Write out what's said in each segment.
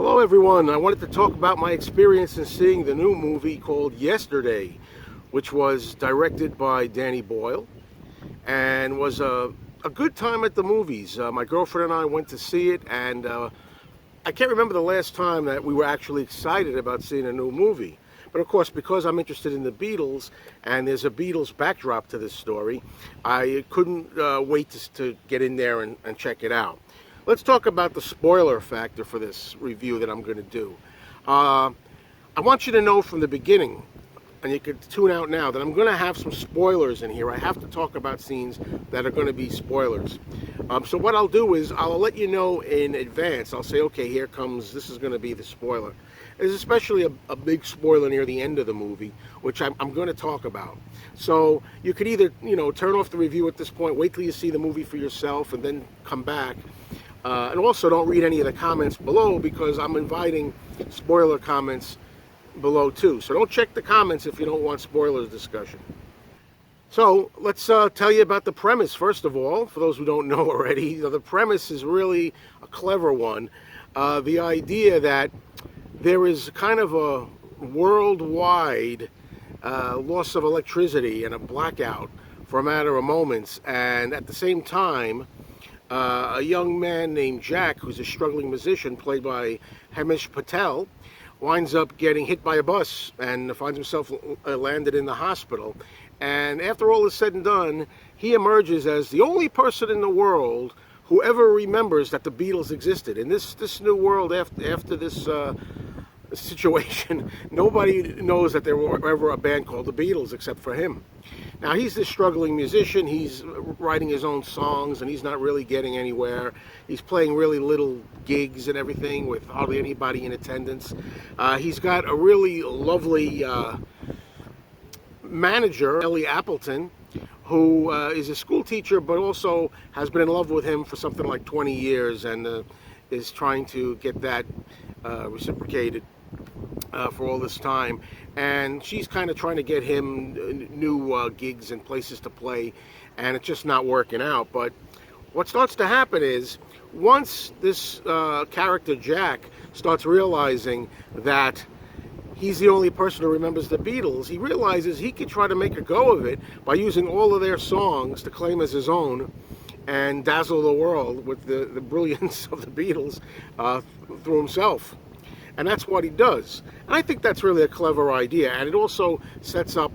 Hello everyone, I wanted to talk about my experience in seeing the new movie called Yesterday, which was directed by Danny Boyle and was a good time at the movies. My girlfriend and I went to see it, and I can't remember the last time that we were actually excited about seeing a new movie. But of course, because I'm interested in the Beatles, and there's a Beatles backdrop to this story, I couldn't wait to get in there and check it out. Let's talk about the spoiler factor for this review that I'm going to do. I want you to know from the beginning, and you can tune out now, that I'm going to have some spoilers in here. I have to talk about scenes that are going to be spoilers. So what I'll do is I'll let you know in advance. I'll say, okay, here comes, this is going to be the spoiler. There's especially a big spoiler near the end of the movie, which I'm going to talk about. So you could either, turn off the review at this point, wait till you see the movie for yourself, and then come back. And also don't read any of the comments below, because I'm inviting spoiler comments below too. So don't check the comments if you don't want spoilers discussion. So let's tell you about the premise first of all, for those who don't know already. The premise is really a clever one. The idea that there is kind of a worldwide loss of electricity and a blackout for a matter of moments, and at the same time a young man named Jack, who's a struggling musician played by Hamish Patel, winds up getting hit by a bus and finds himself landed in the hospital. And after all is said and done, he emerges as the only person in the world who ever remembers that the Beatles existed. In this new world, after this situation, nobody knows that there were ever a band called the Beatles except for him. Now, he's this struggling musician. He's writing his own songs, and he's not really getting anywhere. He's playing really little gigs and everything with hardly anybody in attendance. He's got a really lovely manager, Ellie Appleton, who is a school teacher, but also has been in love with him for something like 20 years and is trying to get that reciprocated for all this time. And she's kind of trying to get him new gigs and places to play, and it's just not working out. But what starts to happen is, once this character Jack starts realizing that he's the only person who remembers the Beatles, he realizes he could try to make a go of it by using all of their songs to claim as his own and dazzle the world with the brilliance of the Beatles through himself. And that's what he does. And I think that's really a clever idea. And it also sets up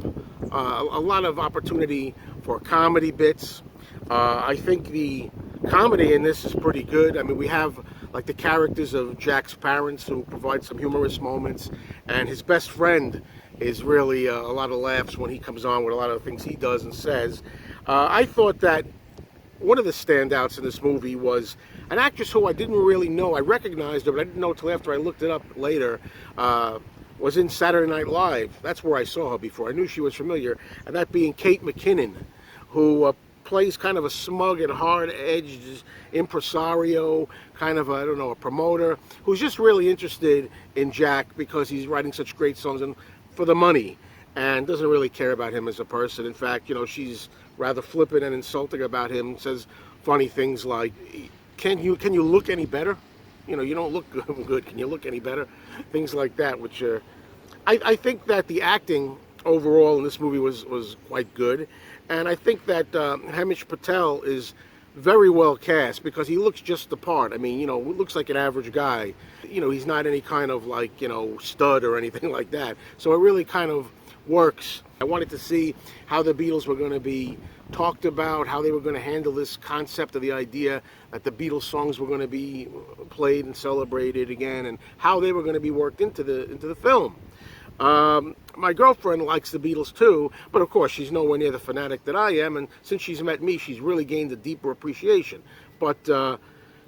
a lot of opportunity for comedy bits. I think the comedy in this is pretty good. I mean, we have like the characters of Jack's parents, who provide some humorous moments. And his best friend is really a lot of laughs when he comes on with a lot of things he does and says. I thought that one of the standouts in this movie was an actress who I didn't really know. I recognized her, but I didn't know until after I looked it up later. Was in Saturday Night Live. That's where I saw her before. I knew she was familiar, and that being Kate McKinnon, who plays kind of a smug and hard-edged impresario, kind of a promoter, who's just really interested in Jack because he's writing such great songs and for the money, and doesn't really care about him as a person. In fact, she's rather flippant and insulting about him, says funny things like, can you look any better? You don't look good. Can you look any better? Things like that, which I think that the acting overall in this movie was quite good. And I think that Hamish Patel is very well cast because he looks just the part. I mean, looks like an average guy. He's not any kind of stud or anything like that. So it really kind of works. I wanted to see how the Beatles were going to be talked about, how they were going to handle this concept of the idea that the Beatles songs were going to be played and celebrated again, and how they were going to be worked into the film. My girlfriend likes the Beatles too, but of course she's nowhere near the fanatic that I am, and since she's met me, she's really gained a deeper appreciation. But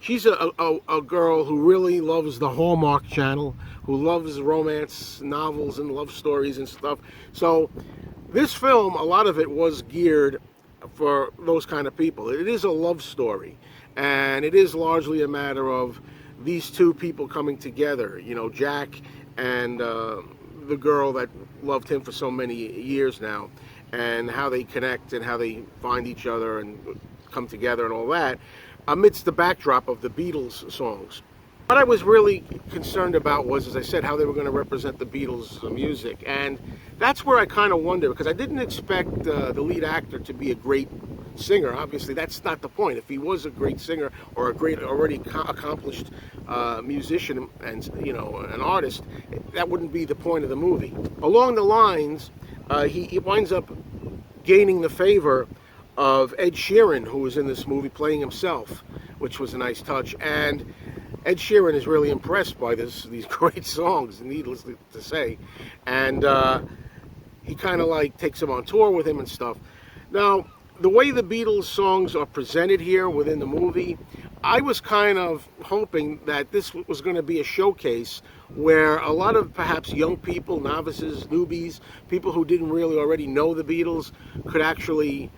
she's a girl who really loves the Hallmark Channel, who loves romance novels and love stories and stuff. So this film, a lot of it was geared for those kind of people. It is a love story, and it is largely a matter of these two people coming together, Jack and the girl that loved him for so many years now, and how they connect and how they find each other and come together and all that, amidst the backdrop of the Beatles songs. What I was really concerned about was, as I said, how they were going to represent the Beatles' music. And that's where I kind of wonder, because I didn't expect the lead actor to be a great singer. Obviously, that's not the point. If he was a great singer or a great, already accomplished musician and, you know, an artist, that wouldn't be the point of the movie. Along the lines, he winds up gaining the favor of Ed Sheeran, who was in this movie playing himself, which was a nice touch. And Ed Sheeran is really impressed by these great songs, needless to say, and he kind of like takes him on tour with him and stuff. Now, the way the Beatles songs are presented here within the movie, I was kind of hoping that this was going to be a showcase where a lot of perhaps young people, novices, newbies, people who didn't really already know the Beatles could actually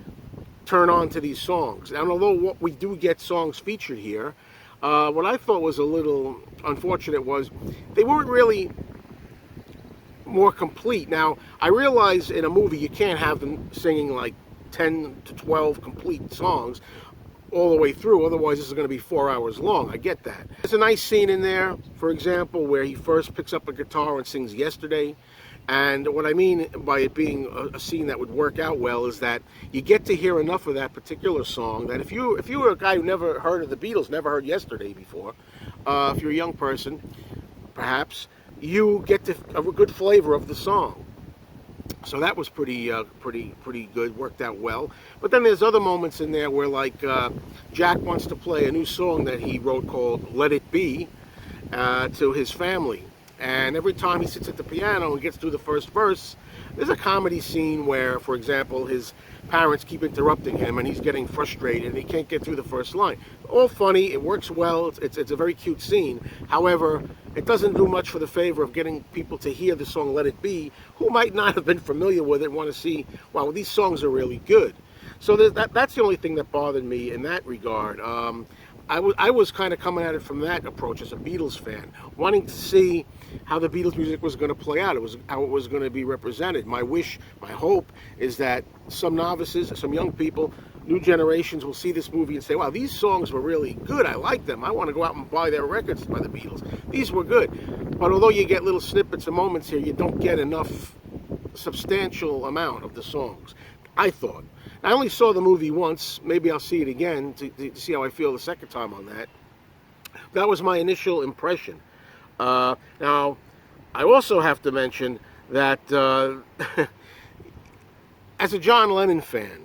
turn on to these songs. And although we do get songs featured here, what I thought was a little unfortunate was they weren't really more complete. Now, I realize in a movie you can't have them singing like 10 to 12 complete songs all the way through, otherwise this is going to be 4 hours long. I get that. There's a nice scene in there, for example, where he first picks up a guitar and sings Yesterday. And what I mean by it being a scene that would work out well is that you get to hear enough of that particular song that if you were a guy who never heard of the Beatles, never heard Yesterday before, if you're a young person, perhaps, you get a good flavor of the song. So that was pretty good, worked out well. But then there's other moments in there where, like, Jack wants to play a new song that he wrote called Let It Be to his family. And every time he sits at the piano and gets through the first verse, there's a comedy scene where, for example, his parents keep interrupting him and he's getting frustrated and he can't get through the first line. All funny, it works well, it's a very cute scene. However, it doesn't do much for the favor of getting people to hear the song Let It Be, who might not have been familiar with it and want to see, wow, these songs are really good. So that's the only thing that bothered me in that regard. I was kind of coming at it from that approach as a Beatles fan, wanting to see how the Beatles music was going to play out. How it was going to be represented. My wish, my hope is that some novices, some young people, new generations will see this movie and say, wow, these songs were really good. I like them. I want to go out and buy their records by the Beatles. These were good. But although you get little snippets and moments here, you don't get enough substantial amount of the songs, I thought. I only saw the movie once. Maybe I'll see it again to see how I feel the second time on that. That was my initial impression. Now, I also have to mention that as a John Lennon fan,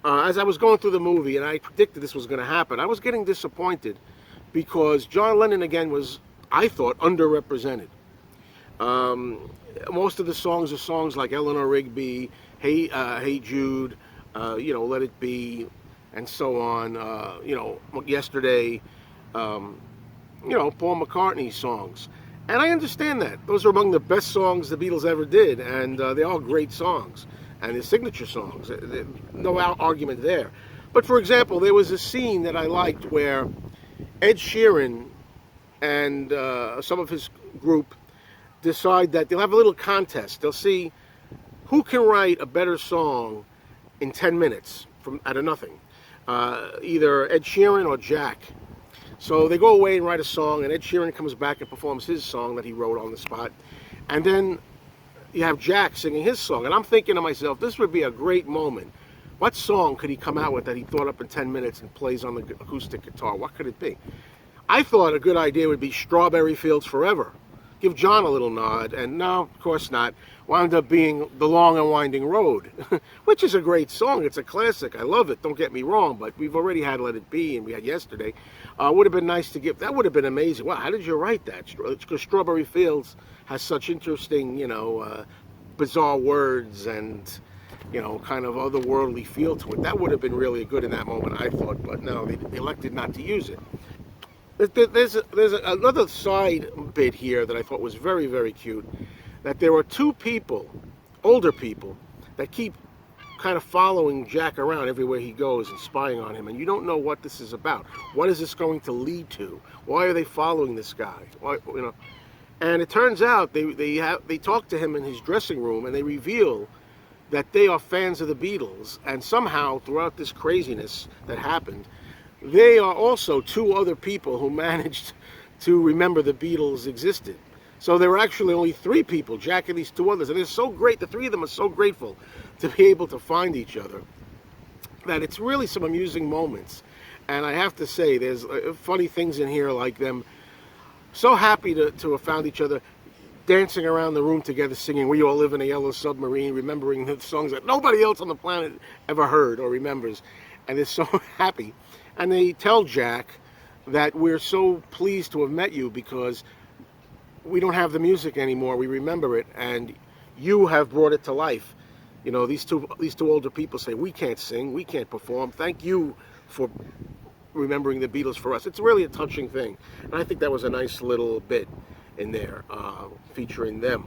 as I was going through the movie and I predicted this was going to happen, I was getting disappointed because John Lennon, again, was, I thought, underrepresented. Most of the songs are songs like Eleanor Rigby, Hey Jude, Let It Be, and so on. Yesterday, Paul McCartney's songs. And I understand that. Those are among the best songs the Beatles ever did, and they're all great songs, and they're signature songs. No argument there. But for example, there was a scene that I liked where Ed Sheeran and some of his group decide that they'll have a little contest. They'll see who can write a better song in 10 minutes out of nothing. Either Ed Sheeran or Jack. So they go away and write a song, and Ed Sheeran comes back and performs his song that he wrote on the spot. And then you have Jack singing his song. And I'm thinking to myself, this would be a great moment. What song could he come out with that he thought up in 10 minutes and plays on the acoustic guitar? What could it be? I thought a good idea would be Strawberry Fields Forever. Give John a little nod, and no, of course not. Wound up being The Long and Winding Road, which is a great song. It's a classic. I love it. Don't get me wrong, but we've already had Let It Be, and we had Yesterday. Would have been nice to give. That would have been amazing. Wow, how did you write that? Because Strawberry Fields has such interesting, bizarre words and, kind of otherworldly feel to it. That would have been really good in that moment, I thought. But no, they elected not to use it. There's another side bit here that I thought was very, very cute. That there are two people, older people, that keep kind of following Jack around everywhere he goes and spying on him, and you don't know what this is about. What is this going to lead to? Why are they following this guy? And it turns out they talk to him in his dressing room, and they reveal that they are fans of the Beatles, and somehow throughout this craziness that happened, they are also two other people who managed to remember the Beatles existed. So there were actually only 3 people, Jack and these 2 others, and it's so great. The 3 of them are so grateful to be able to find each other that it's really some amusing moments. And I have to say, there's funny things in here, like them so happy to have found each other, dancing around the room together, singing "We All Live in a Yellow Submarine," remembering the songs that nobody else on the planet ever heard or remembers. And they're so happy. And they tell Jack that we're so pleased to have met you because we don't have the music anymore. We remember it, and you have brought it to life. You know, these two older people say, we can't sing, we can't perform. Thank you for remembering the Beatles for us. It's really a touching thing. And I think that was a nice little bit in there, featuring them.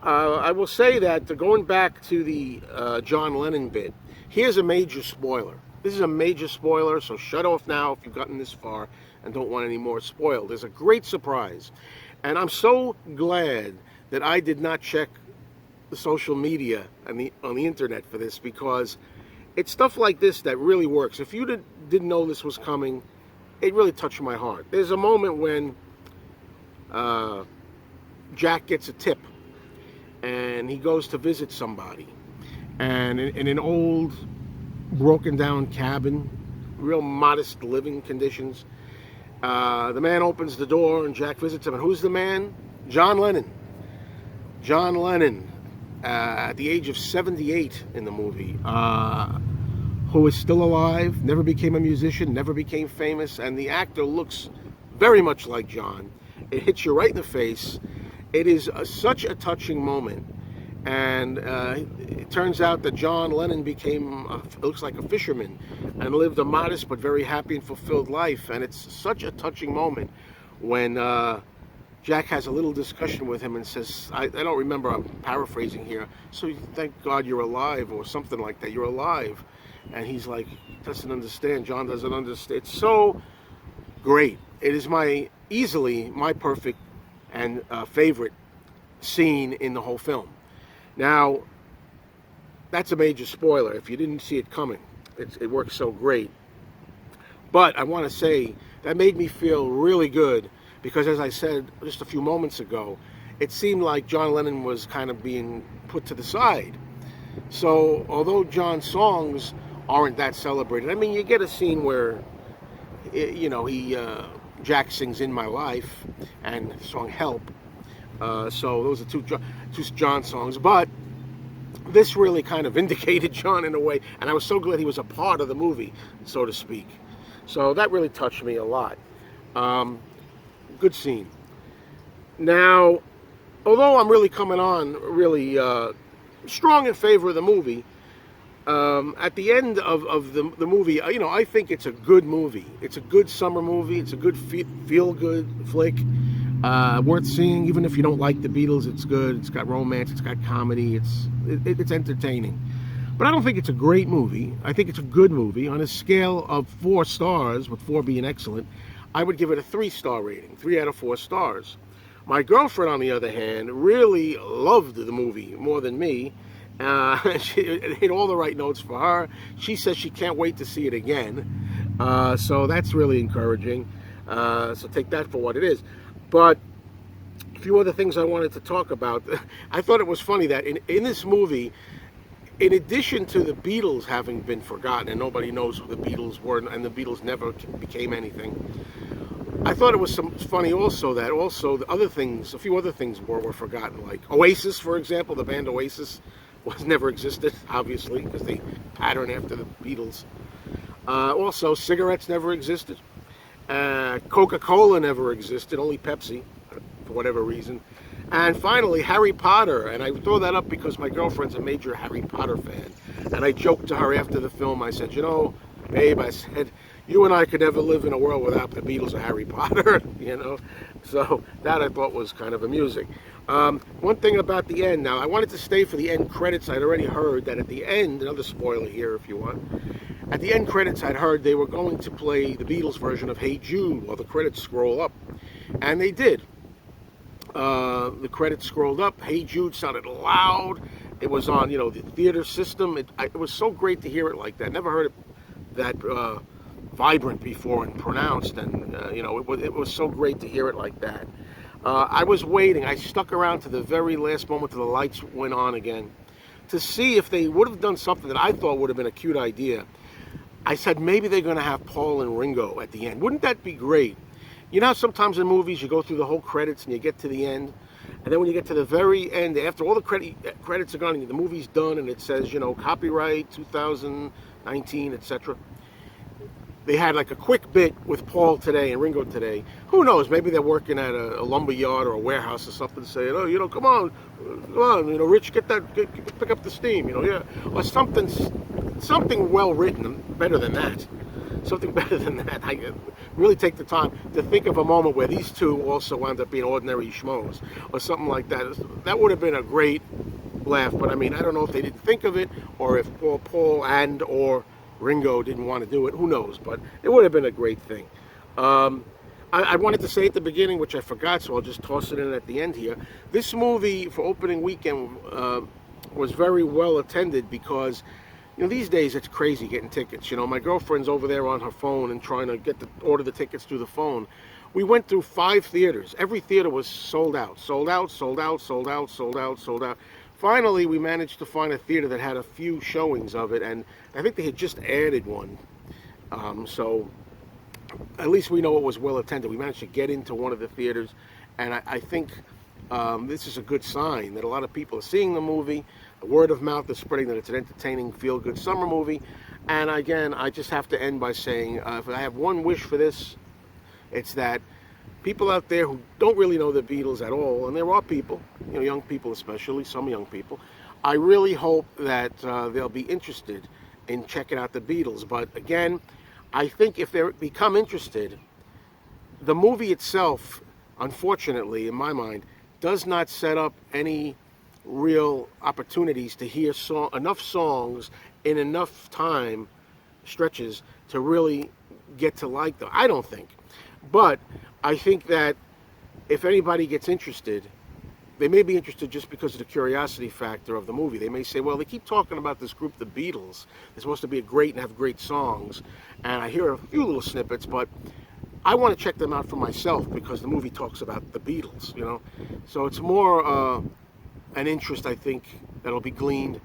I will say that going back to the John Lennon bit, here's a major spoiler. This is a major spoiler, so shut off now if you've gotten this far and don't want any more spoiled. There's a great surprise. And I'm so glad that I did not check the social media and on the internet for this, because it's stuff like this that really works. If you didn't know this was coming, it really touched my heart. There's a moment when Jack gets a tip and he goes to visit somebody, and in an old broken down cabin, real modest living conditions, the man opens the door and Jack visits him. And who's the man? John Lennon. John Lennon, at the age of 78 in the movie, who is still alive, never became a musician, never became famous, and the actor looks very much like John. It hits you right in the face. It is such a touching moment. And it turns out that John Lennon looks like a fisherman, and lived a modest but very happy and fulfilled life. And it's such a touching moment when Jack has a little discussion with him and says, I don't remember, I'm paraphrasing here, so thank God you're alive, or something like that, you're alive. And he's like, doesn't understand, John doesn't understand. It's so great. It is easily my perfect and favorite scene in the whole film. Now, that's a major spoiler if you didn't see it coming. It works so great. But I want to say that made me feel really good, because as I said just a few moments ago, it seemed like John Lennon was kind of being put to the side. So although John's songs aren't that celebrated, I mean, you get a scene where, Jack sings "In My Life" and the song "Help." So those are two John songs, but this really kind of vindicated John in a way, and I was so glad he was a part of the movie, so to speak. So that really touched me a lot. Good scene. Now, although I'm really coming on really strong in favor of the movie, at the end of the movie, I think it's a good movie. It's a good summer movie. It's a good feel-good flick. Worth seeing, even if you don't like the Beatles. It's good. It's got romance. It's got comedy. It's entertaining. But I don't think it's a great movie. I think it's a good movie. On a scale of 4 stars, with 4 being excellent, I would give it a 3-star rating. 3 out of 4 stars. My girlfriend, on the other hand, really loved the movie more than me. It hit all the right notes for her. She says she can't wait to see it again. So that's really encouraging. So take that for what it is. But a few other things I wanted to talk about. I thought it was funny that in this movie, in addition to the Beatles having been forgotten and nobody knows who the Beatles were, and the Beatles never became anything, I thought it was funny also that a few other things were forgotten, like Oasis, for example. The band Oasis never existed, obviously, because they pattern after the Beatles. Also, cigarettes never existed. Coca-Cola never existed, only Pepsi, for whatever reason. And finally, Harry Potter. And I throw that up because my girlfriend's a major Harry Potter fan. And I joked to her after the film, I said, babe, I said, you and I could never live in a world without the Beatles or Harry Potter, So that I thought was kind of amusing. One thing about the end, now I wanted to stay for the end credits. I'd already heard that at the end, another spoiler here if you want, at the end credits I'd heard they were going to play the Beatles version of Hey Jude while the credits scroll up. And they did. The credits scrolled up. Hey Jude sounded loud. It was on, the theater system. It was so great to hear it like that. Never heard it that vibrant before and pronounced, and it was so great to hear it like that. I was waiting. I stuck around to the very last moment till the lights went on again to see if they would have done something that I thought would have been a cute idea. I said maybe they're going to have Paul and Ringo at the end. Wouldn't that be great? You know how sometimes in movies you go through the whole credits and you get to the end, and then when you get to the very end, after all the credits are gone and the movie's done and it says, copyright 2019, etc. They had like a quick bit with Paul today and Ringo today. Who knows? Maybe they're working at a lumber yard or a warehouse or something, saying, "Oh, come on, Rich, pick up the steam, yeah," or something well written, better than that. Something better than that. I really take the time to think of a moment where these two also wound up being ordinary schmoes, or something like that. That would have been a great laugh. But I mean, I don't know if they didn't think of it, or if Paul and or Ringo didn't want to do it. Who knows? But it would have been a great thing. I wanted to say at the beginning, which I forgot, so I'll just toss it in at the end here. This movie for opening weekend was very well attended because, these days it's crazy getting tickets. My girlfriend's over there on her phone and trying to order the tickets through the phone. We went through 5 theaters. Every theater was sold out, sold out, sold out, sold out, sold out, sold out. Finally, we managed to find a theater that had a few showings of it, and I think they had just added one. So at least we know it was well attended. We managed to get into one of the theaters, and I think this is a good sign that a lot of people are seeing the movie. The word of mouth is spreading that it's an entertaining, feel-good summer movie. And again, I just have to end by saying, if I have one wish for this, it's that people out there who don't really know the Beatles at all, and there are people, young people especially, some young people, I really hope that they'll be interested in checking out the Beatles. But again, I think if they become interested, the movie itself, unfortunately, in my mind, does not set up any real opportunities to hear enough songs in enough time stretches to really get to like them. I don't think. But I think that if anybody gets interested, they may be interested just because of the curiosity factor of the movie. They may say, well, they keep talking about this group, the Beatles. They're supposed to be great and have great songs. And I hear a few little snippets, but I want to check them out for myself because the movie talks about the Beatles, So it's more an interest, I think, that'll be gleaned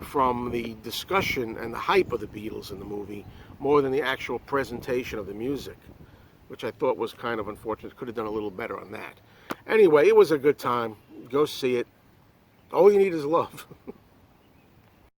from the discussion and the hype of the Beatles in the movie more than the actual presentation of the music, which I thought was kind of unfortunate. Could have done a little better on that. Anyway, it was a good time. Go see it. All you need is love.